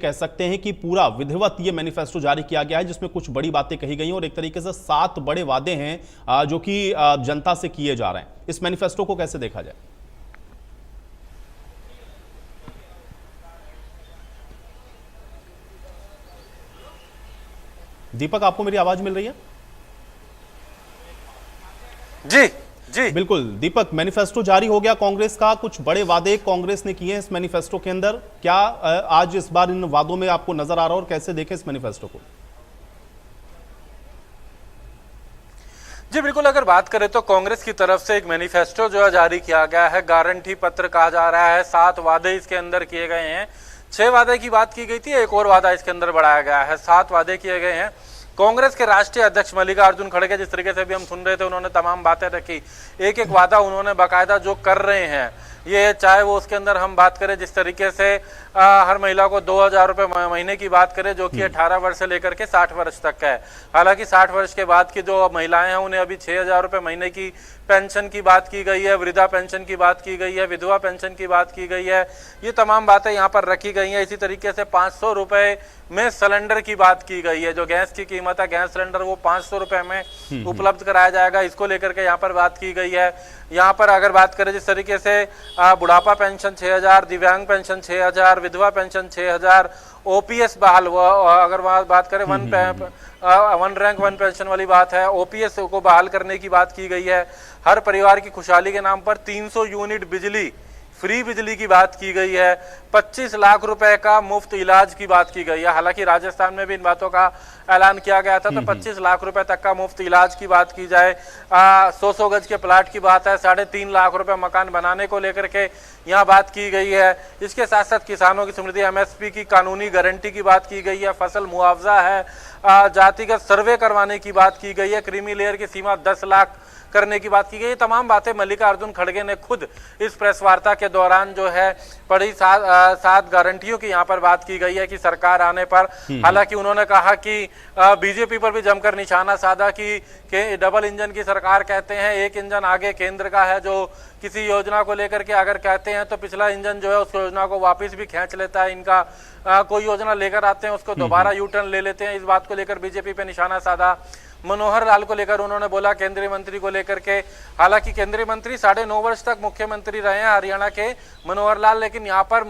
कह सकते हैं कि पूरा विधिवत ये मैनिफेस्टो जारी किया गया है जिसमें कुछ बड़ी बातें कही गई हैं और एक तरीके से 7 बड़े वादे हैं जो कि जनता से किए जा रहे हैं। इस मैनिफेस्टो को कैसे देखा जाए? दीपक, आपको मेरी आवाज मिल रही है? जी जी बिल्कुल दीपक, मैनिफेस्टो जारी हो गया कांग्रेस का। कुछ बड़े वादे कांग्रेस ने किए हैं इस मैनिफेस्टो के अंदर। क्या आज इस बार इन वादों में आपको नजर आ रहा है और कैसे देखें इस मैनिफेस्टो को? जी बिल्कुल, अगर बात करें तो कांग्रेस की तरफ से एक मैनिफेस्टो जो है जारी किया गया है, गारंटी पत्र कहा जा रहा है। 7 वादे इसके अंदर किए गए हैं। 6 वादे की बात की गई थी, एक और वादा इसके अंदर बढ़ाया गया है। 7 वादे किए गए हैं। कांग्रेस के राष्ट्रीय अध्यक्ष मल्लिकार्जुन खड़गे जिस तरीके से भी हम सुन रहे थे, उन्होंने तमाम बातें रखी। एक एक वादा उन्होंने बाकायदा जो कर रहे हैं, ये चाहे वो उसके अंदर हम बात करें जिस तरीके से हर महिला को 2000 रुपए महीने की बात करें, जो कि 18 वर्ष से लेकर के 60 वर्ष तक का है। हालांकि 60 वर्ष के बाद की जो महिलाएं हैं उन्हें अभी 6000 रुपए महीने की पेंशन की बात की गई है, वृद्धा पेंशन की बात की गई है, विधवा पेंशन की बात की गई है। ये तमाम बातें यहाँ पर रखी गई हैं। इसी तरीके से 500 रुपए में सिलेंडर की बात की गई है। जो गैस की कीमत है, गैस सिलेंडर वो 500 रुपए में उपलब्ध कराया जाएगा, इसको लेकर के यहाँ पर बात की गई है। यहाँ पर अगर बात करें जिस तरीके से बुढ़ापा पेंशन 6000, दिव्यांग पेंशन 6000, विधवा पेंशन 6000, ओपीएस बहाल, अगर बात करें वन रैंक वन पेंशन वाली बात है, ओपीएस को बहाल करने की बात की गई है। हर परिवार की खुशहाली के नाम पर 300 यूनिट बिजली, फ्री बिजली की बात की गई है। 25 लाख रुपए का मुफ्त इलाज की बात की गई है। हालांकि राजस्थान में भी इन बातों का ऐलान किया गया था, तो 25 लाख रुपए तक का मुफ्त इलाज की बात की जाए। 100 गज के प्लाट की बात है। 3.5 लाख रुपए मकान बनाने को लेकर के यहाँ बात की गई है। इसके साथ साथ किसानों की समृद्धि, एमएसपी की कानूनी गारंटी की बात की गई है। फसल मुआवजा है, जातिगत सर्वे करवाने की बात की गई है। क्रीमी लेयर की सीमा 10 लाख करने की बात की गई। तमाम बातें मल्लिकार्जुन खड़गे ने खुद इस प्रेस वार्ता के दौरान जो है बड़ी 7 गारंटियों की यहाँ पर बात की गई है कि सरकार आने पर। हालांकि उन्होंने कहा कि बीजेपी पर भी जमकर निशाना साधा कि डबल इंजन की सरकार कहते हैं, एक इंजन आगे केंद्र का है जो किसी योजना को लेकर के अगर कहते हैं तो पिछला इंजन जो है उस योजना को वापस भी खींच लेता है। इनका कोई योजना लेकर आते हैं उसको दोबारा यू टर्न ले लेते हैं। इस बात को लेकर बीजेपी पे निशाना साधा। मनोहर लाल को लेकर उन्होंने बोला, केंद्रीय मंत्री को लेकर के। हालांकि केंद्रीय मंत्री 9.5 वर्ष तक मुख्यमंत्री रहे हैं हरियाणा के मनोहर लाल, लेकिन यहाँ पर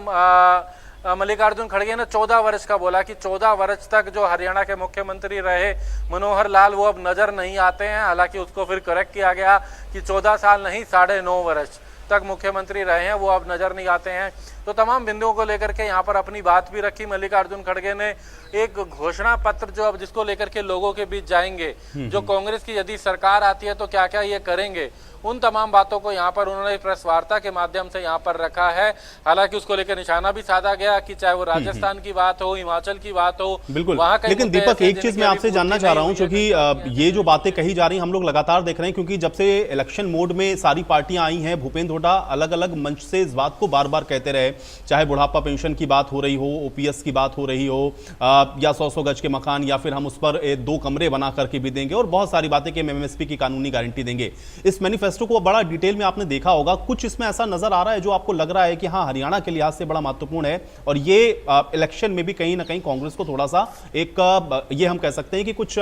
मल्लिकार्जुन खड़गे ने 14 वर्ष का बोला कि 14 वर्ष तक जो हरियाणा के मुख्यमंत्री रहे मनोहर लाल वो अब नजर नहीं आते हैं। हालांकि उसको फिर करेक्ट किया गया कि 14 साल नहीं 9.5 वर्ष तक मुख्यमंत्री रहे हैं, वो अब नजर नहीं आते हैं। तो तमाम बिंदुओं को लेकर के यहाँ पर अपनी बात भी रखी मल्लिकार्जुन खड़गे ने। एक घोषणा पत्र जो अब जिसको लेकर के लोगों के बीच जाएंगे, जो कांग्रेस की यदि सरकार आती है तो क्या क्या ये करेंगे, उन तमाम बातों को यहाँ पर उन्होंने प्रेस वार्ता के माध्यम से यहाँ पर रखा है। हालांकि उसको लेकर निशाना भी साधा गया कि चाहे वो राजस्थान की बात हो, हिमाचल की बात हो, बिल्कुल। वहां लेकिन दीपक, एक चीज मैं आपसे जानना चाह रहा हूं, क्योंकि ये जो बातें कही जा रही हैं हम लोग लगातार देख रहे हैं, क्योंकि जब से इलेक्शन मोड में सारी पार्टियां आई हैं, भूपेंद्र हुड्डा अलग अलग मंच से इस बात को बार बार कहते रहे, चाहे बुढ़ापा पेंशन की बात हो रही हो, ओपीएस की बात हो रही हो, या 100 गज के मकान, या फिर हम उस पर 2 कमरे बना करके भी देंगे, और बहुत सारी बातें कि एमएसपी की कानूनी गारंटी देंगे। इस मैनिफेस्टो को बड़ा डिटेल में आपने देखा होगा, कुछ इसमें ऐसा नजर आ रहा है जो आपको लग रहा है कि हाँ हरियाणा के लिहाज से बड़ा महत्वपूर्ण है, और ये इलेक्शन में भी कहीं ना कहीं कांग्रेस को थोड़ा सा एक ये हम कह सकते हैं कि कुछ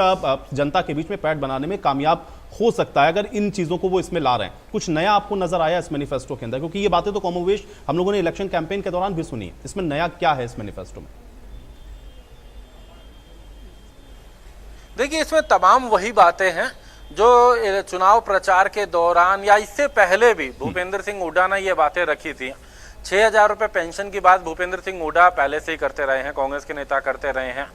जनता के बीच में पैठ बनाने में कामयाब हो सकता है, अगर इन चीजों को वो इसमें ला रहे हैं। कुछ नया आपको नजर आया इस मैनिफेस्टो के अंदर? क्योंकि ये बातें तो कमोवेश हम लोगों ने इलेक्शन कैंपेन के दौरान भी सुनी है। इसमें नया क्या है इस मैनिफेस्टो में? देखिए, इसमें तमाम वही बातें हैं जो चुनाव प्रचार के दौरान या इससे पहले भी भूपेंद्र सिंह हुड्डा ने ये बातें रखी थी। 6000 रुपए पेंशन की बात भूपेंद्र सिंह हुड्डा पहले से ही करते रहे हैं, कांग्रेस के नेता करते रहे हैं।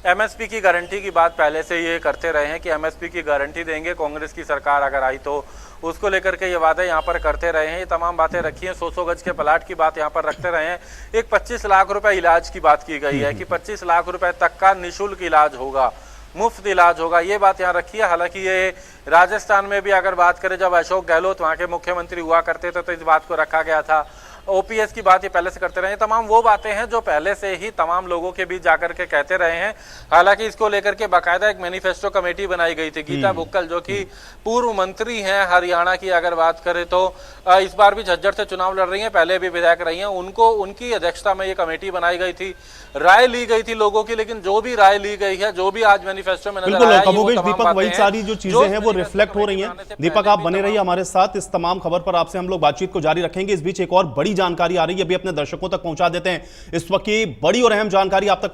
एमएसपी की गारंटी की बात पहले से ये करते रहे हैं कि एमएसपी की गारंटी देंगे कांग्रेस की सरकार अगर आई तो, उसको लेकर के ये वादे यहाँ पर करते रहे हैं। ये तमाम बातें रखी हैं। 100 गज के प्लाट की बात यहाँ पर रखते रहे हैं। एक 25 लाख रुपए इलाज की बात की गई है कि 25 लाख रुपए तक का निःशुल्क इलाज होगा, मुफ्त इलाज होगा, ये बात यहाँ रखी है। हालांकि ये राजस्थान में भी अगर बात करें, जब अशोक गहलोत वहाँ के मुख्यमंत्री हुआ करते थे तो इस बात को रखा गया था। ओपीएस की बात ये पहले से करते रहे हैं, तमाम वो बातें हैं जो पहले से ही तमाम लोगों के बीच जाकर के कहते रहे हैं। हालांकि इसको लेकर के बाकायदा एक मैनिफेस्टो कमेटी बनाई गई थी। गीता बुक्कल जो कि पूर्व मंत्री हैं हरियाणा की, अगर बात करें तो इस बार भी झज्जर से चुनाव लड़ रही हैं, पहले भी विधायक रही हैं, उनको उनकी अध्यक्षता में ये कमेटी बनाई गई थी, राय ली गई थी लोगों की। लेकिन जो भी राय ली गई है, जो भी आज मैनिफेस्टो में नजर आया, कमोबेश दीपक वही सारी जो चीजें हैं वो रिफ्लेक्ट हो रही हैं। दीपक आप बने रहिए हमारे साथ, इस तमाम खबर पर आपसे हम लोग बातचीत को जारी रखेंगे। इस बीच एक और बड़ी जानकारी आ रही है, अभी अपने दर्शकों तक पहुंचा देते हैं। इस वक्त की बड़ी और अहम जानकारी आप तक